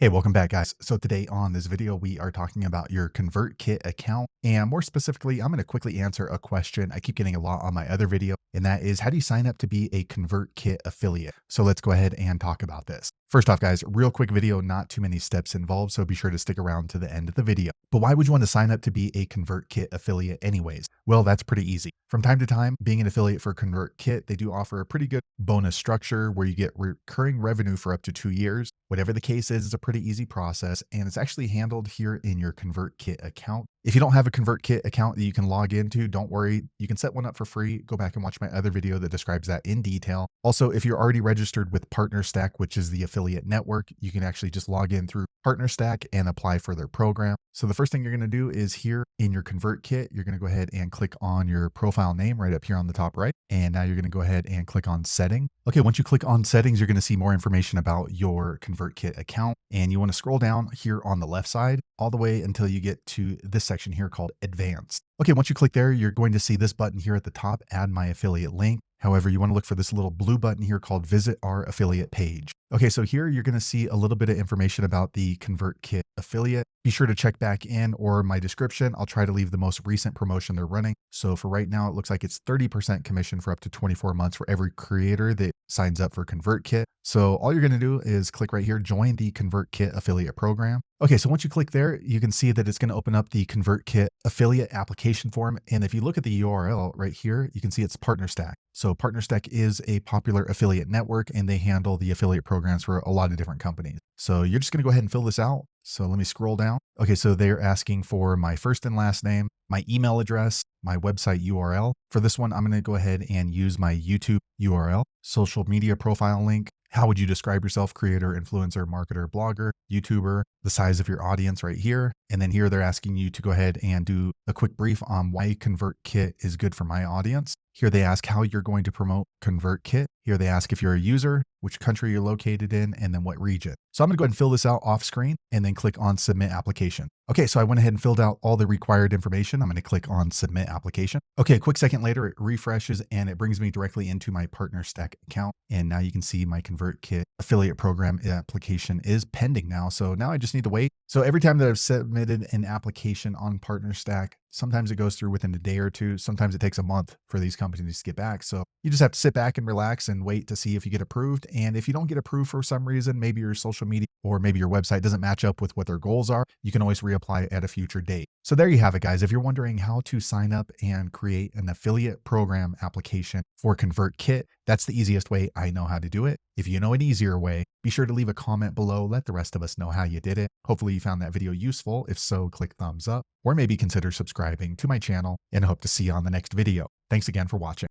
Hey, welcome back, guys. So today on this video, we are talking about your ConvertKit account. And more specifically, I'm going to quickly answer a question I keep getting a lot on my other video, and that is, how do you sign up to be a ConvertKit affiliate? So let's go ahead and talk about this. First off, guys, real quick video, not too many steps involved, so be sure to stick around to the end of the video. But why would you want to sign up to be a ConvertKit affiliate anyways? Well, that's pretty easy. From time to time, being an affiliate for ConvertKit, they do offer a pretty good bonus structure where you get recurring revenue for up to 2 years. Whatever the case is, it's a pretty easy process, and it's actually handled here in your ConvertKit account. If you don't have a ConvertKit account that you can log into, don't worry. You can set one up for free. Go back and watch my other video that describes that in detail. Also, if you're already registered with PartnerStack, which is the affiliate network, you can actually just log in through PartnerStack and apply for their program. So the first thing you're going to do is here in your ConvertKit, you're going to go ahead and click on your profile name right up here on the top right. And now you're going to go ahead and click on setting. Okay, once you click on settings, you're going to see more information about your ConvertKit account. And you want to scroll down here on the left side all the way until you get to this section here called advanced. Okay, once you click there, you're going to see this button here at the top, add my affiliate link. However, you want to look for this little blue button here called visit our affiliate page. Okay, so here you're going to see a little bit of information about the ConvertKit affiliate. Be sure to check back in or my description. I'll try to leave the most recent promotion they're running. So for right now, it looks like it's 30% commission for up to 24 months for every creator that signs up for ConvertKit. So all you're going to do is click right here, join the ConvertKit affiliate program. Okay, so once you click there, you can see that it's going to open up the ConvertKit affiliate application form. And if you look at the URL right here, you can see it's PartnerStack. So PartnerStack is a popular affiliate network, and they handle the affiliate programs for a lot of different companies. So you're just going to go ahead and fill this out. So let me scroll down. Okay, so they're asking for my first and last name, my email address, my website URL. For this one, I'm going to go ahead and use my YouTube URL, social media profile link. How would you describe yourself? Creator, influencer, marketer, blogger, YouTuber, the size of your audience right here. And then here they're asking you to go ahead and do a quick brief on why ConvertKit is good for my audience. Here they ask how you're going to promote ConvertKit. Here they ask if you're a user, which country you're located in, and then what region. So I'm going to go ahead and fill this out off screen and then click on submit application. Okay, so I went ahead and filled out all the required information. I'm going to click on submit application. Okay, a quick second later, it refreshes and it brings me directly into my PartnerStack account. And now you can see my ConvertKit affiliate program application is pending now. So now I just need to wait. So every time that I've submitted an application on PartnerStack, sometimes it goes through within a day or two. Sometimes it takes a month for these companies to get back. So you just have to sit back and relax and wait to see if you get approved. And if you don't get approved for some reason, maybe your social media or maybe your website doesn't match up with what their goals are, you can always reapply at a future date. So there you have it, guys. If you're wondering how to sign up and create an affiliate program application for ConvertKit, that's the easiest way I know how to do it. If you know an easier way, be sure to leave a comment below. Let the rest of us know how you did it. Hopefully you found that video useful. If so, click thumbs up or maybe consider subscribing to my channel, and I hope to see you on the next video. Thanks again for watching.